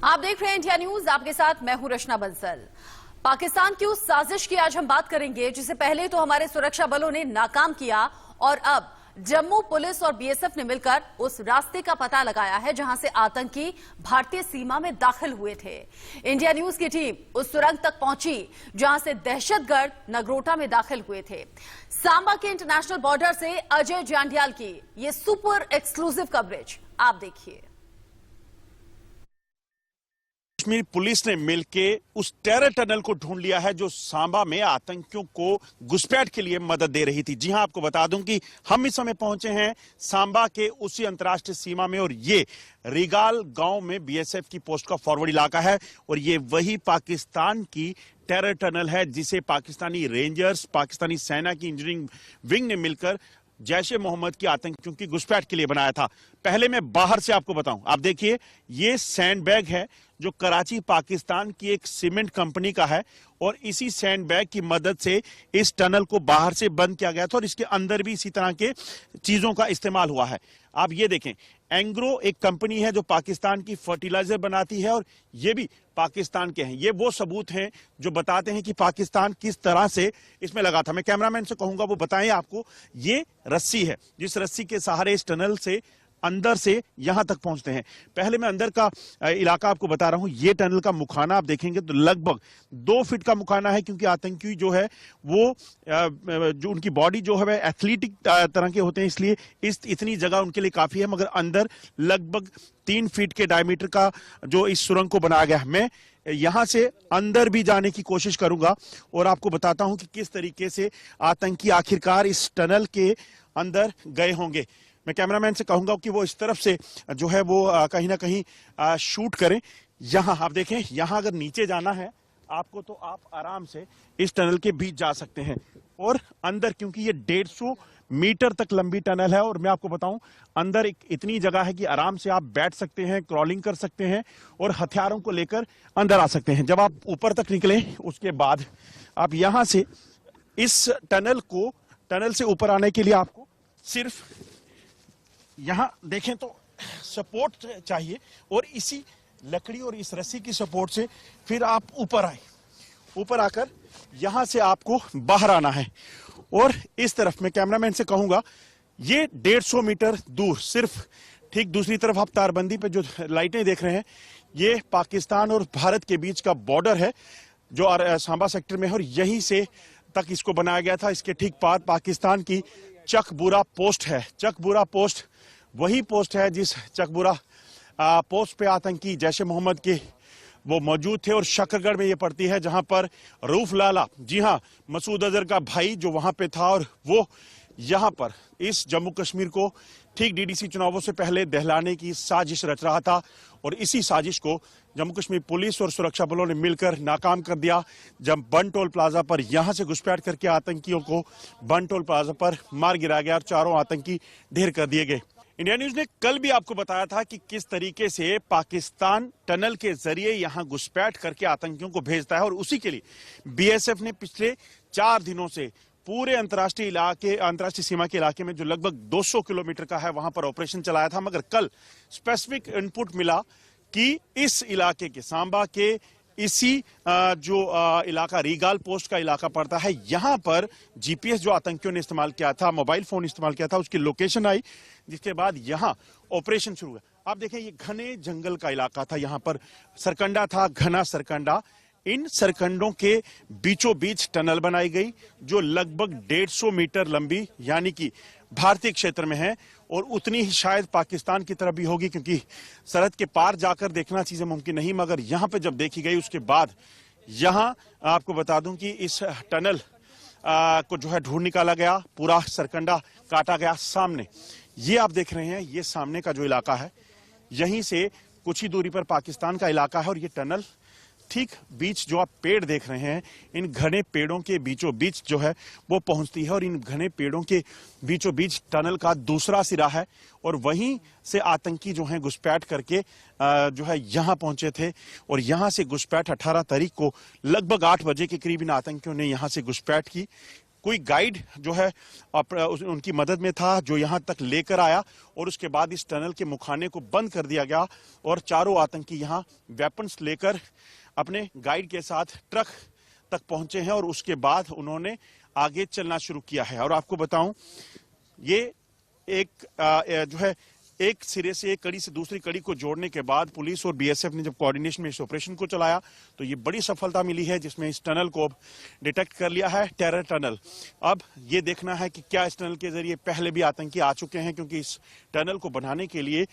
आप देख रहे हैं इंडिया न्यूज, आपके साथ मैं हूं रचना बंसल। पाकिस्तान की उस साजिश की आज हम बात करेंगे जिसे पहले तो हमारे सुरक्षा बलों ने नाकाम किया और अब जम्मू पुलिस और बीएसएफ ने मिलकर उस रास्ते का पता लगाया है जहां से आतंकी भारतीय सीमा में दाखिल हुए थे। इंडिया न्यूज की टीम उस सुरंग तक पहुंची जहां से दहशतगर्द नगरोटा में दाखिल हुए थे। सांबा के इंटरनेशनल बॉर्डर से अजय जांडियाल की ये सुपर एक्सक्लूसिव कवरेज आप देखिए। कश्मीर पुलिस ने मिलके उस टेरर टनल को ढूंढ लिया है जो सांबा में आतंकियों को घुसपैठ के लिए मदद दे रही थी। जी हां, आपको बता दूं कि हम इस समय पहुंचे हैं सांबा के उसी अंतर्राष्ट्रीय सीमा में और ये रिगाल गांव में बीएसएफ की पोस्ट का फॉरवर्ड इलाका है और ये वही पाकिस्तान की टेरर टनल है जिसे पाकिस्तानी रेंजर्स, पाकिस्तानी सेना की इंजीनियरिंग विंग ने मिलकर जैश ए मोहम्मद की आतंकियों की घुसपैठ के लिए बनाया था। पहले मैं बाहर से आपको बताऊं, आप देखिए ये सैंडबैग है जो कराची पाकिस्तान की एक सीमेंट कंपनी का है और इसी सैंडबैग की मदद से इस टनल को बाहर से बंद किया गया था और इसके अंदर भी इसी तरह के चीजों का इस्तेमाल हुआ है। आप ये देखें, एंग्रो एक कंपनी है जो पाकिस्तान की फर्टिलाइजर बनाती है और ये भी पाकिस्तान के हैं। ये वो सबूत हैं जो बताते हैं कि पाकिस्तान किस तरह से इसमें लगा था। मैं कैमरामैन से कहूंगा वो बताएं आपको, ये रस्सी है जिस रस्सी के सहारे इस टनल से अंदर से यहां तक पहुंचते हैं। पहले मैं अंदर का इलाका आपको बता रहा हूं। ये टनल का मुखाना आप देखेंगे तो लगभग 2 फीट का मुखाना है क्योंकि आतंकी जो है वो जो उनकी बॉडी जो है एथलेटिक तरह के होते हैं, इसलिए इतनी जगह उनके लिए काफी है। मगर अंदर लगभग 3 फीट के डायमीटर का जो इस सुरंग को बनाया गया है। मैं यहां से अंदर भी जाने की कोशिश करूंगा और आपको बताता हूं कि किस तरीके से आतंकी आखिरकार इस टनल के अंदर गए होंगे। मैं कैमरामैन से कहूंगा कि वो इस तरफ से जो है वो कहीं ना कहीं शूट करें। यहां आप देखें, यहां अगर नीचे जाना है आपको तो आप आराम से इस टनल के बीच जा सकते हैं और अंदर, क्योंकि ये 150 मीटर तक लंबी टनल है और मैं आपको बताऊं अंदर एक इतनी जगह है कि आराम से आप बैठ सकते हैं, क्रॉलिंग कर सकते हैं और हथियारों को लेकर अंदर आ सकते हैं। जब आप ऊपर तक निकले उसके बाद आप यहां से इस टनल से ऊपर आने के लिए आपको सिर्फ यहां देखें तो सपोर्ट चाहिए और इसी लकड़ी और इस रस्सी की सपोर्ट से फिर आप ऊपर आए। ऊपर आकर यहां से आपको बाहर आना है और इस तरफ मैं कैमरामैन से कहूंगा ये 150 मीटर दूर सिर्फ ठीक दूसरी तरफ आप तारबंदी पे जो लाइटें देख रहे हैं ये पाकिस्तान और भारत के बीच का बॉर्डर है जो सांबा सेक्टर में है और यहीं से तक इसको बनाया गया था। इसके ठीक पास पाकिस्तान की चकबूरा पोस्ट है। चकबूरा पोस्ट वही पोस्ट है जिस चकबूरा पोस्ट पे आतंकी जैश ए मोहम्मद के वो मौजूद थे और शकरगढ़ में ये पड़ती है जहां पर रऊफ लाला, जी हां, मसूद अजहर का भाई जो वहां पे था और वो यहां पर इस जम्मू कश्मीर को ठीक डीडीसी चुनावों से पहले दहलाने की साजिश रच रहा था और इसी साजिश को जम्मू कश्मीर पुलिस और सुरक्षा बलों ने मिलकर नाकाम कर दिया जब बन टोल प्लाजा पर यहां से घुसपैठ करके आतंकियों को बन टोल प्लाजा पर मार गिराया गया और चारों आतंकी ढेर कर दिए गए। इंडिया न्यूज ने कल भी आपको बताया था कि किस तरीके से पाकिस्तान टनल के जरिए यहां घुसपैठ करके आतंकियों को भेजता है और उसी के लिए बीएसएफ ने पिछले 4 दिनों से पूरे अंतर्राष्ट्रीय सीमा के इलाके में जो लगभग 200 किलोमीटर का है वहां पर ऑपरेशन चलाया था। मगर कल स्पेसिफिक इनपुट मिला कि इस इलाके के सांबा के इसी जो इलाका रीगाल पोस्ट का इलाका पड़ता है, यहां पर जीपीएस जो आतंकियों ने इस्तेमाल किया था, मोबाइल फोन इस्तेमाल किया था, उसकी लोकेशन आई जिसके बाद यहां ऑपरेशन शुरू हुआ। आप देखें ये घने जंगल का इलाका था, यहां पर सरकंडा था, घना सरकंडा। इन सरकंडों के बीचों बीच टनल बनाई गई जो लगभग 150 मीटर लंबी यानी कि भारतीय क्षेत्र में है और उतनी ही शायद पाकिस्तान की तरफ भी होगी क्योंकि सरहद के पार जाकर देखना चीजें मुमकिन नहीं। मगर यहां पे जब देखी गई उसके बाद यहां आपको बता दूं कि इस टनल को जो है ढूंढ निकाला गया, पूरा सरकंडा काटा गया। सामने ये आप देख रहे हैं, ये सामने का जो इलाका है यहीं से कुछ ही दूरी पर पाकिस्तान का इलाका है और ये टनल ठीक बीच जो आप पेड़ देख रहे हैं इन घने पेड़ों के बीचों बीच जो है वो पहुंचती है और इन घने पेड़ों के बीचों बीच टनल का दूसरा सिरा है और वहीं से आतंकी जो हैं घुसपैठ करके जो है यहां पहुंचे थे और यहां से घुसपैठ 18 तारीख को लगभग 8 बजे के करीब इन आतंकियों ने यहां से घुसपैठ की। कोई गाइड जो है उनकी मदद में था, जो यहां तक लेकर आया और उसके बाद इस टनल के मुखाने को बंद कर दिया गया और चारों आतंकी यहां वेपन्स लेकर अपने गाइड के साथ ट्रक तक पहुंचे हैं और उसके बाद उन्होंने आगे चलना शुरू किया है। और आपको बताऊं, ये एक जो है एक सिरे से एक कड़ी से दूसरी कड़ी को जोड़ने के बाद पुलिस और बीएसएफ ने जब कोऑर्डिनेशन में इस ऑपरेशन को चलाया तो ये बड़ी सफलता मिली है, जिसमें इस टनल को डिटेक्ट कर लिया है, टेरर टनल। अब ये देखना है कि क्या इस टनल के जरिए पहले भी आतंकी आ चुके हैं, क्योंकि इस टनल को बनाने के लिए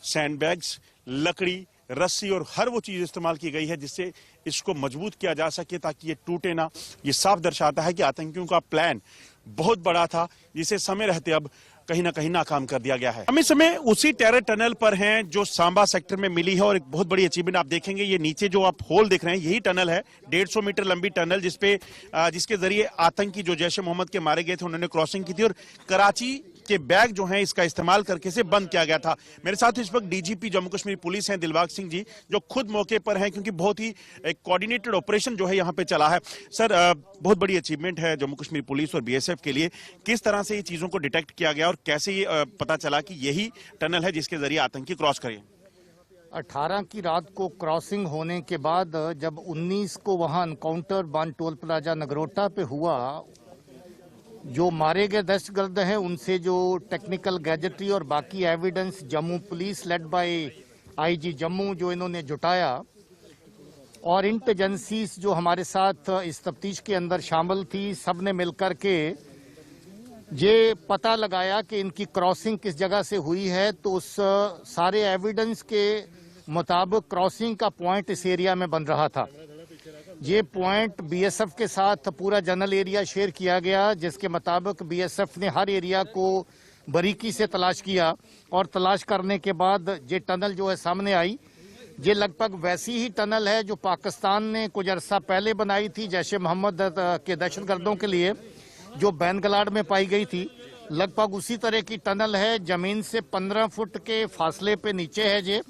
सैंडबैग्स, लकड़ी, रस्सी और हर वो चीज इस्तेमाल की गई है जिससे इसको मजबूत किया जा सके ताकि ये टूटे ना। ये साफ दर्शाता है कि आतंकियों का प्लान बहुत बड़ा था, जिसे समय रहते अब कहीं ना कहीं नाकाम कर दिया गया है। हम इस समय उसी टेरर टनल पर हैं जो सांबा सेक्टर में मिली है और एक बहुत बड़ी अचीवमेंट आप देखेंगे, ये नीचे जो आप होल देख रहे हैं यही टनल है, 150 मीटर लंबी टनल जिसके जरिए आतंकी जो जैश ए मोहम्मद के मारे गए थे उन्होंने क्रॉसिंग की थी और कराची के बैग जो हैं इसका इस्तेमाल करके इसे बंद किया गया था। मेरे साथ इस वक्त डीजीपी जम्मू कश्मीर पुलिस हैं दिलबाग सिंह जी, जो खुद मौके पर हैं, क्योंकि बहुत ही एक कोऑर्डिनेटेड ऑपरेशन जो है यहाँ पे चला है। सर, बहुत बड़ी अचीवमेंट है जम्मू कश्मीर पुलिस और बीएसएफ के लिए। किस तरह से ये चीजों को डिटेक्ट किया गया और कैसे ये पता चला कि यही टनल है जिसके जरिए आतंकी क्रॉस करें? 18 की रात को क्रॉसिंग होने के बाद जब 19 को वहां एनकाउंटर बान टोल प्लाजा नगरोटा पे हुआ, जो मारे गए दहशतगर्द हैं उनसे जो टेक्निकल गैजेटरी और बाकी evidence Jammu police led by IG Jammu जो इन्होंने जुटाया और इंटेलिजेंसीज जो हमारे साथ इस तफ्तीश के अंदर शामिल थी, सब ने मिलकर के ये पता लगाया कि इनकी क्रॉसिंग किस जगह से हुई है। तो उस सारे एविडेंस के मुताबिक क्रॉसिंग का पॉइंट इस एरिया में बन रहा था। ये पॉइंट बीएसएफ के साथ पूरा जनरल एरिया शेयर किया गया, जिसके मुताबिक बीएसएफ ने हर एरिया को बारीकी से तलाश किया और तलाश करने के बाद ये टनल जो है सामने आई। ये लगभग वैसी ही टनल है जो पाकिस्तान ने कुछ अरसा पहले बनाई थी जैश ए मोहम्मद के दहशतगर्दों के लिए, जो बैनगलाड में पाई गई थी। लगभग उसी तरह की टनल है, जमीन से 15 फुट के फासले पे नीचे है, ये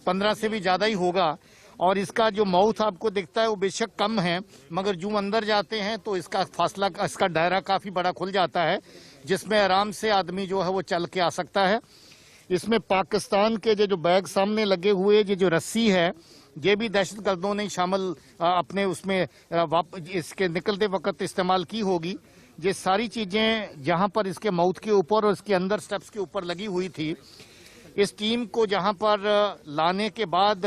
15 से भी ज्यादा ही होगा। और इसका जो माउथ आपको दिखता है वो बेशक कम है, मगर जो अंदर जाते हैं तो इसका फासला, इसका दायरा काफी बड़ा खुल जाता है, जिसमें आराम से आदमी जो है वो चल के आ सकता है। इसमें पाकिस्तान के जो बैग सामने लगे हुए ये जो रस्सी है, ये भी दहशतगर्दों ने शामिल अपने उसमें इसके निकलते वक्त इस्तेमाल की होगी। ये सारी चीजें जहां पर इसके माउथ के ऊपर और इसके अंदर स्टेप्स के ऊपर लगी हुई थी। इस टीम को जहां पर लाने के बाद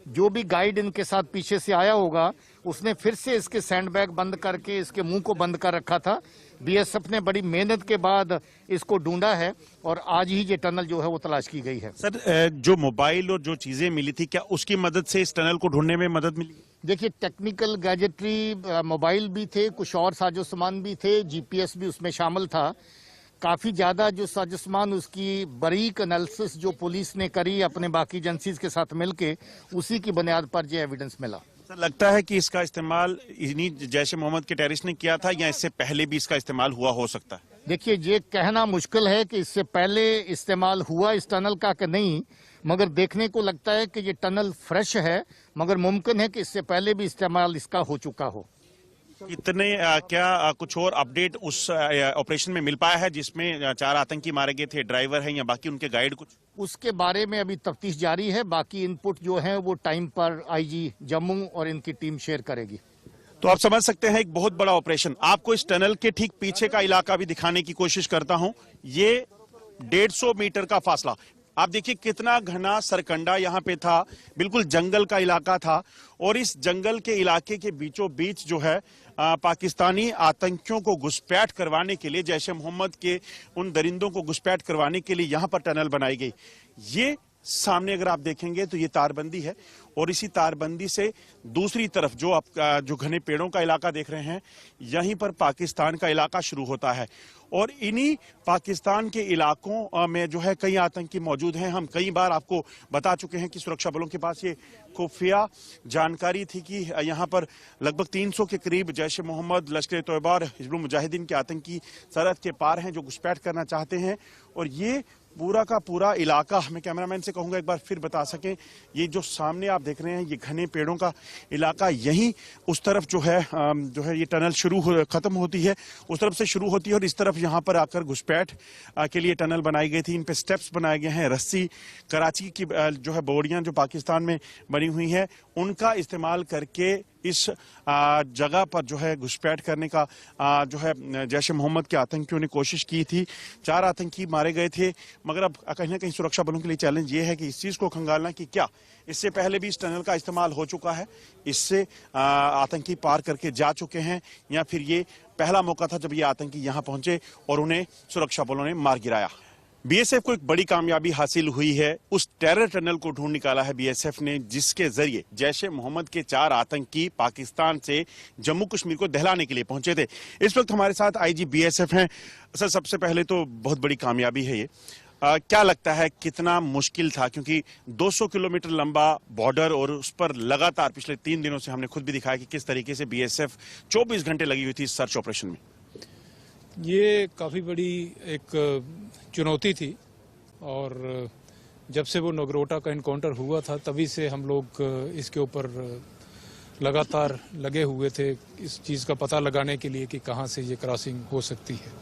जो भी गाइड इनके साथ पीछे से आया होगा उसने फिर से इसके सैंडबैग बंद करके इसके मुंह को बंद कर रखा था। बीएसएफ ने बड़ी मेहनत के बाद इसको ढूंढा है और आज ही ये टनल जो है वो तलाश की गई है। सर, जो मोबाइल और जो चीजें मिली थी, क्या उसकी मदद से इस टनल को ढूंढने में मदद मिली? देखिए, टेक्निकल गैजेटरी मोबाइल भी थे, कुछ और साजो सामान भी थे, जीपीएस भी उसमें शामिल था। काफी ज्यादा जो साजो सामान उसकी बारीक एनालिसिस जो पुलिस ने करी अपने बाकी एजेंसीज के साथ मिलके, उसी की बुनियाद पर ये एविडेंस मिला। सर, लगता है कि इसका इस्तेमाल इन्हीं जैश ए मोहम्मद के टेररिस्ट ने किया था या इससे पहले भी इसका इस्तेमाल हुआ हो सकता है? देखिए, ये कहना मुश्किल है कि इससे पहले इस्तेमाल हुआ इस टनल का कि नहीं, मगर देखने को लगता है कि ये टनल फ्रेश है, मगर मुमकिन है कि इससे पहले भी इस्तेमाल इसका हो चुका हो। कितने क्या कुछ और अपडेट उस ऑपरेशन में मिल पाया है जिसमें 4 आतंकी मारे गए थे? ड्राइवर है या बाकी उनके गाइड कुछ? उसके बारे में अभी तफ्तीश जारी है, बाकी इनपुट जो है वो टाइम पर आईजी जम्मू और इनकी टीम शेयर करेगी। तो आप समझ सकते हैं एक बहुत बड़ा ऑपरेशन। आपको इस टनल के ठीक पीछे का इलाका भी दिखाने की कोशिश करता हूं। ये 150 मीटर का फासला, आप देखिए कितना घना सरकंडा यहाँ पे था, बिल्कुल जंगल का इलाका था और इस जंगल के इलाके के बीचों बीच जो है पाकिस्तानी आतंकियों को घुसपैठ करवाने के लिए, जैश ए मोहम्मद के उन दरिंदों को घुसपैठ करवाने के लिए यहाँ पर टनल बनाई गई। ये सामने अगर आप देखेंगे तो ये तारबंदी है और इसी तारबंदी से दूसरी तरफ जो आप जो घने पेड़ों का इलाका देख रहे हैं, यहीं पर पाकिस्तान का इलाका शुरू होता है और इन्हीं पाकिस्तान के इलाकों में जो है कई आतंकी मौजूद हैं। हम कई बार आपको बता चुके हैं कि सुरक्षा बलों के पास ये खुफिया जानकारी थी कि यहाँ पर लगभग 300 के करीब जैश ए मोहम्मद, लश्कर तोयबा और हिजबुल मुजाहिदीन के आतंकी सरहद के पार हैं जो घुसपैठ करना चाहते हैं और ये पूरा का पूरा इलाका, मैं कैमरामैन से कहूंगा एक बार फिर बता सकें, ये जो सामने आप देख रहे हैं ये घने पेड़ों का इलाका, यहीं उस तरफ जो है ये टनल खत्म होती है, उस तरफ से शुरू होती है और इस तरफ यहाँ पर आकर घुसपैठ के लिए टनल बनाई गई थी। इन पे स्टेप्स बनाए गए हैं, रस्सी, कराची की जो है बोरियां जो पाकिस्तान में बनी हुई हैं उनका इस्तेमाल करके इस जगह पर जो है घुसपैठ करने का जो है जैश ए मोहम्मद के आतंकियों ने कोशिश की थी। 4 आतंकी मारे गए थे, मगर अब कहीं ना कहीं सुरक्षा बलों के लिए चैलेंज ये है कि इस चीज को खंगालना कि क्या इससे पहले भी इस टनल का इस्तेमाल हो चुका है, इससे आतंकी पार करके जा चुके हैं, या फिर ये पहला मौका था जब ये आतंकी यहां पहुंचे और उन्हें सुरक्षा बलों ने मार गिराया। बीएसएफ को एक बड़ी कामयाबी हासिल हुई है, उस टेरर टनल को ढूंढ निकाला है बीएसएफ ने जिसके जरिए जैश ए मोहम्मद के 4 आतंकी पाकिस्तान से जम्मू कश्मीर को दहलाने के लिए पहुंचे थे। इस वक्त हमारे साथ आईजी बीएसएफ हैं। सर, सबसे पहले तो बहुत बड़ी कामयाबी है ये, क्या लगता है कितना मुश्किल था, क्योंकि 200 किलोमीटर लंबा बॉर्डर और उस पर लगातार पिछले 3 दिनों से हमने खुद भी दिखाया कि किस तरीके से बीएसएफ 24 घंटे लगी हुई थी इस सर्च ऑपरेशन में। ये काफ़ी बड़ी एक चुनौती थी और जब से वो नगरोटा का इनकाउंटर हुआ था तभी से हम लोग इसके ऊपर लगातार लगे हुए थे, इस चीज़ का पता लगाने के लिए कि कहाँ से ये क्रॉसिंग हो सकती है।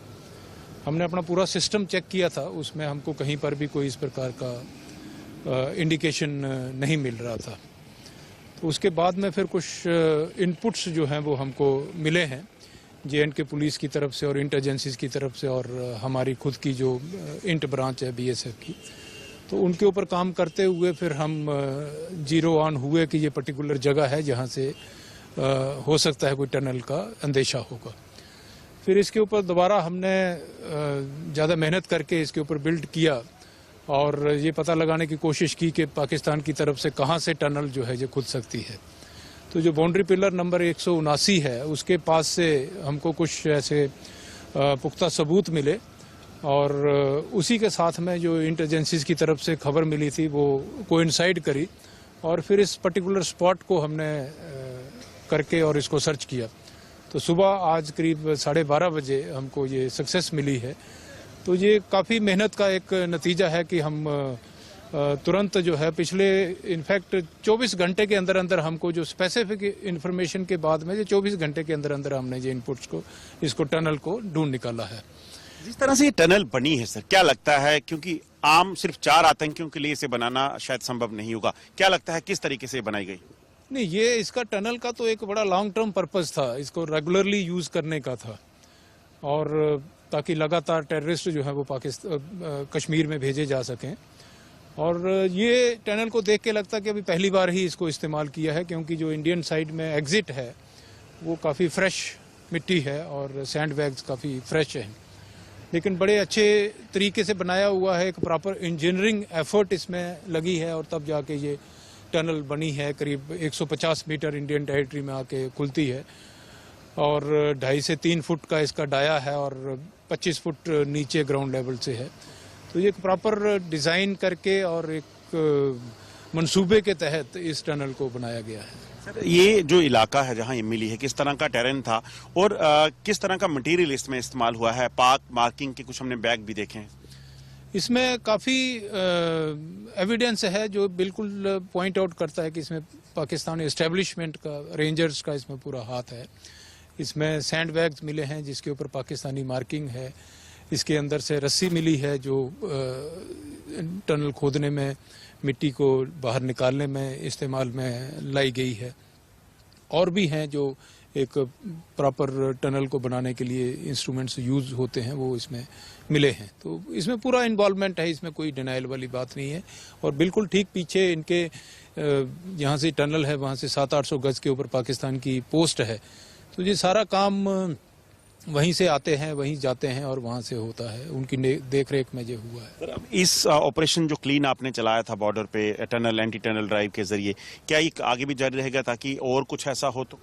हमने अपना पूरा सिस्टम चेक किया था, उसमें हमको कहीं पर भी कोई इस प्रकार का इंडिकेशन नहीं मिल रहा था। तो उसके बाद में फिर कुछ इनपुट्स जो हैं वो हमको मिले हैं JNK पुलिस की तरफ से और इंट एजेंसीज की तरफ से और हमारी खुद की जो इंट ब्रांच है BSF की, तो उनके ऊपर काम करते हुए फिर हम जीरो ऑन हुए कि ये पर्टिकुलर जगह है जहाँ से हो सकता है कोई टनल का अंदेशा होगा। फिर इसके ऊपर दोबारा हमने ज़्यादा मेहनत करके इसके ऊपर बिल्ड किया और ये पता लगाने की कोशिश की कि पाकिस्तान की तरफ से कहाँ से टनल जो है ये खुद सकती है। तो जो बाउंड्री पिलर नंबर 179 है उसके पास से हमको कुछ ऐसे पुख्ता सबूत मिले और उसी के साथ में जो इंट एजेंसीज की तरफ से खबर मिली थी वो कोइंसाइड करी और फिर इस पर्टिकुलर स्पॉट को हमने करके और इसको सर्च किया। तो सुबह आज करीब 12:30 बजे हमको ये सक्सेस मिली है। तो ये काफ़ी मेहनत का एक नतीजा है कि हम तुरंत जो है पिछले इनफैक्ट 24 घंटे के अंदर अंदर हमको जो स्पेसिफिक इंफॉर्मेशन के बाद में 24 घंटे के अंदर अंदर हमने ये इनपुट्स को इसको टनल को ढूंढ निकाला है। जिस तरह से ये टनल बनी है सर, क्या लगता है, क्योंकि आम सिर्फ 4 आतंकियों के लिए इसे बनाना शायद संभव नहीं होगा, क्या लगता है किस तरीके से बनाई गई? नहीं, ये इसका टनल का तो एक बड़ा लॉन्ग टर्म पर्पस था, इसको रेगुलरली यूज करने का था और ताकि लगातार टेररिस्ट जो है वो पाकिस्तान कश्मीर में भेजे जा सकें। और ये टनल को देख के लगता है कि अभी पहली बार ही इसको इस्तेमाल किया है, क्योंकि जो इंडियन साइड में एग्जिट है वो काफ़ी फ्रेश मिट्टी है और सैंड बैग्स काफ़ी फ्रेश हैं, लेकिन बड़े अच्छे तरीके से बनाया हुआ है, एक प्रॉपर इंजीनियरिंग एफर्ट इसमें लगी है और तब जाके ये टनल बनी है। करीब 150 मीटर इंडियन टेरिटरी में आके खुलती है और 2.5 से 3 फुट का इसका डाया है और 25 फुट नीचे ग्राउंड लेवल से है। तो ये एक प्रॉपर डिज़ाइन करके और एक मंसूबे के तहत इस टनल को बनाया गया है। सर, ये जो इलाका है जहां ये मिली है, किस तरह का टेरेन था और किस तरह का मटेरियल इसमें इस्तेमाल हुआ है? पाक मार्किंग के कुछ हमने बैग भी देखे हैं। इसमें काफ़ी एविडेंस है जो बिल्कुल पॉइंट आउट करता है कि इसमें पाकिस्तानी एस्टेब्लिशमेंट का, रेंजर्स का इसमें पूरा हाथ है। इसमें सैंड बैग्स मिले हैं जिसके ऊपर पाकिस्तानी मार्किंग है। इसके अंदर से रस्सी मिली है जो टनल खोदने में, मिट्टी को बाहर निकालने में इस्तेमाल में लाई गई है। और भी हैं जो एक प्रॉपर टनल को बनाने के लिए इंस्ट्रूमेंट्स यूज होते हैं, वो इसमें मिले हैं। तो इसमें पूरा इन्वॉल्वमेंट है, इसमें कोई डिनाइल वाली बात नहीं है। और बिल्कुल ठीक पीछे इनके यहाँ से टनल है, वहाँ से 700-800 गज के ऊपर पाकिस्तान की पोस्ट है। तो ये सारा काम वहीं से आते हैं, वहीं जाते हैं और वहाँ से होता है, उनकी देख रेख में ये हुआ है। इस ऑपरेशन जो क्लीन आपने चलाया था बॉर्डर पे टनल, एंटी टनल ड्राइव के जरिए, क्या ये आगे भी जारी रहेगा ताकि और कुछ ऐसा हो? तो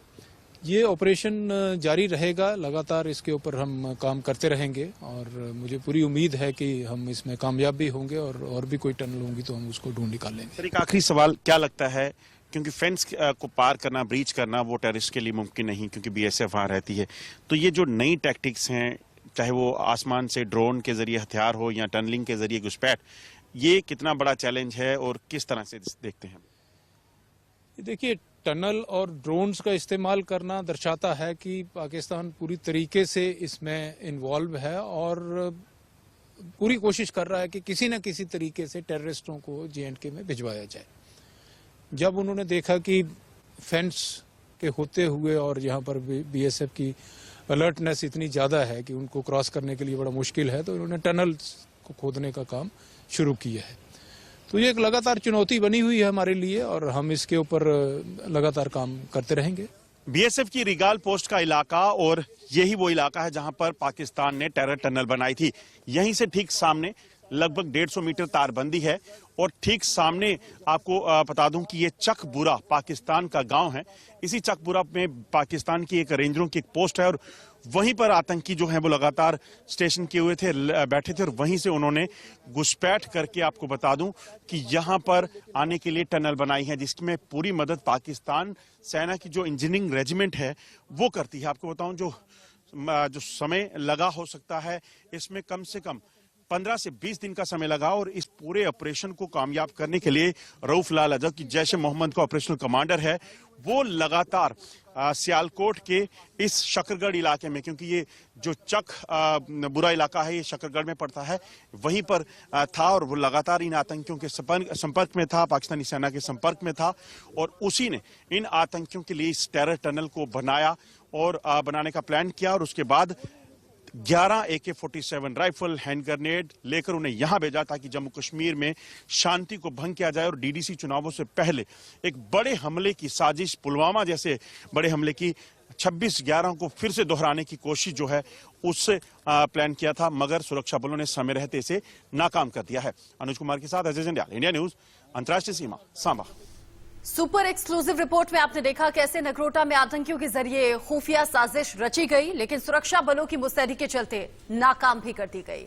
ये ऑपरेशन जारी रहेगा, लगातार इसके ऊपर हम काम करते रहेंगे और मुझे पूरी उम्मीद है कि हम इसमें कामयाब भी होंगे और भी कोई टनल होंगी तो हम उसको ढूंढ निकाल लेंगे। सर, एक आखिरी सवाल, क्या लगता है, क्योंकि फेंस को पार करना, ब्रीच करना वो टेररिस्ट के लिए मुमकिन नहीं क्योंकि बीएसएफ वहां रहती है, तो ये जो नई टैक्टिक्स हैं चाहे वो आसमान से ड्रोन के जरिए हथियार हो या टनलिंग के जरिए घुसपैठ, ये कितना बड़ा चैलेंज है और किस तरह से देखते हैं? देखिए, टनल और ड्रोन्स का इस्तेमाल करना दर्शाता है कि पाकिस्तान पूरी तरीके से इसमें इन्वॉल्व है और पूरी कोशिश कर रहा है कि किसी न किसी तरीके से टेररिस्टों को J&K में भिजवाया जाए। जब उन्होंने देखा कि फेंस के होते हुए और यहाँ पर BSF की अलर्टनेस इतनी ज़्यादा है कि उनको क्रॉस करने के लिए बड़ा मुश्किल है, तो उन्होंने टनल को खोदने का काम शुरू किया है। तो ये एक लगातार चुनौती बनी हुई है हमारे लिए और हम इसके ऊपर लगातार काम करते रहेंगे। BSF की रिगाल पोस्ट का इलाका और यही वो इलाका है जहां पर पाकिस्तान ने टेरर टनल बनाई थी। यहीं से ठीक सामने लगभग 150 मीटर तारबंदी है और ठीक सामने आपको बता दूं कि ये चकबुरा पाकिस्तान का गांव है। इसी चकबुरा में पाकिस्तान की एक रेंजरों की एक पोस्ट है और वहीं पर आतंकी जो हैं वो लगातार स्टेशन किए हुए थे, बैठे थे और वहीं से उन्होंने घुसपैठ करके, आपको बता दूं कि यहां पर आने के लिए टनल बनाई है, जिसमें पूरी मदद पाकिस्तान सेना की जो इंजीनियरिंग रेजिमेंट है वो करती है। आपको बताऊं जो समय लगा हो सकता है, इसमें कम से कम 15 से 20 दिन का समय लगा और इस पूरे ऑपरेशन को कामयाब करने के लिए रऊफ लाल अजहर की जैश ए मोहम्मद का ऑपरेशनल कमांडर है, वो लगातार सियालकोट के इस शकरगढ़ इलाके में, क्योंकि ये जो बुरा इलाका है ये शकरगढ़ में पड़ता है, वहीं पर था और वो लगातार इन आतंकियों के संपर्क में था, पाकिस्तानी सेना के संपर्क में था और उसी ने इन आतंकियों के लिए इस टेरर टनल को बनाया और बनाने का प्लान किया और उसके बाद 11 AK-47 राइफल, हैंड ग्रेनेड लेकर उन्हें यहां भेजा ताकि जम्मू कश्मीर में शांति को भंग किया जाए और DDC चुनावों से पहले एक बड़े हमले की साजिश, पुलवामा जैसे बड़े हमले की 26/11 को फिर से दोहराने की कोशिश जो है उससे प्लान किया था, मगर सुरक्षा बलों ने समय रहते इसे नाकाम कर दिया है। अनुज कुमार के साथ अजय जंडियाल, इंडिया न्यूज, अंतर्राष्ट्रीय सीमा, सांबा। सुपर एक्सक्लूसिव रिपोर्ट में आपने देखा कैसे नगरोटा में आतंकियों के जरिए खुफिया साजिश रची गई, लेकिन सुरक्षा बलों की मुस्तैदी के चलते नाकाम भी कर दी गई।